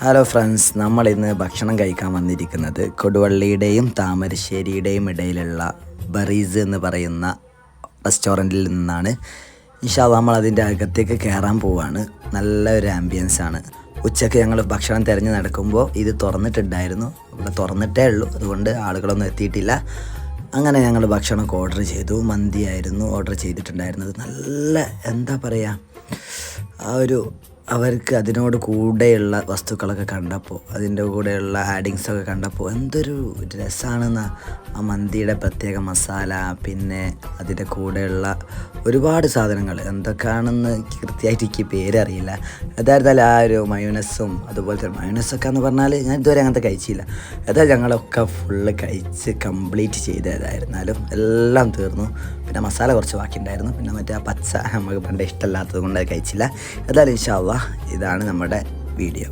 Hello friends, നമ്മളിന്ന് ഭക്ഷണം കഴിക്കാൻ വന്നിരിക്കുന്നത് കൊടുവള്ളിയുടെയും താമരശ്ശേരിയുടെയും ഇടയിലുള്ള ബറീസ് എന്ന് പറയുന്ന റെസ്റ്റോറൻറ്റിൽ നിന്നാണ്. ഇൻഷാ അല്ലാഹ് നമ്മൾ അതിൻ്റെ അകത്തേക്ക് കയറാൻ പോവുകയാണ്. നല്ലൊരു ആംബിയൻസ് ആണ്. ഉച്ചയ്ക്ക് ഞങ്ങൾ ഭക്ഷണം തിരഞ്ഞ് നടക്കുമ്പോൾ ഇത് തുറന്നിട്ടുണ്ടായിരുന്നു. ഇവിടെ തുറന്നിട്ടേ ഉള്ളൂ, അതുകൊണ്ട് ആളുകളൊന്നും എത്തിയിട്ടില്ല. അങ്ങനെ ഞങ്ങൾ ഭക്ഷണമൊക്കെ ഓർഡർ ചെയ്തു. മന്തിയായിരുന്നു ഓർഡർ ചെയ്തിട്ടുണ്ടായിരുന്നത്. നല്ല എന്താ പറയുക, അവർക്ക് അതിനോട് കൂടെയുള്ള വസ്തുക്കളൊക്കെ കണ്ടപ്പോൾ, അതിൻ്റെ കൂടെയുള്ള ആഡിങ്സൊക്കെ കണ്ടപ്പോൾ എന്തൊരു രസമാണെന്നാ. ആ മന്തിയുടെ പ്രത്യേക മസാല, പിന്നെ അതിൻ്റെ കൂടെയുള്ള ഒരുപാട് സാധനങ്ങൾ എന്തൊക്കെയാണെന്ന് കൃത്യമായിട്ട് എനിക്ക് പേരറിയില്ല. ഏതായിരുന്നാലും ആ ഒരു മയോനസും അതുപോലത്തെ മയോനസൊക്കെ എന്ന് പറഞ്ഞാൽ ഞാൻ ഇതുവരെ അങ്ങനത്തെ കഴിച്ചില്ല. ഏതായാലും ഞങ്ങളൊക്കെ ഫുള്ള് കഴിച്ച് കംപ്ലീറ്റ് ചെയ്തതായിരുന്നാലും എല്ലാം തീർന്നു. പിന്നെ മസാല കുറച്ച് ബാക്കിയുണ്ടായിരുന്നു. പിന്നെ മറ്റേ ആ പച്ച നമുക്ക് പണ്ടേ ഇഷ്ടമല്ലാത്തത് കൊണ്ട് അത് കഴിച്ചില്ല. ഏതായാലും ഇൻഷാ അല്ലാഹ് ഇതാണ് നമ്മുടെ വീഡിയോ.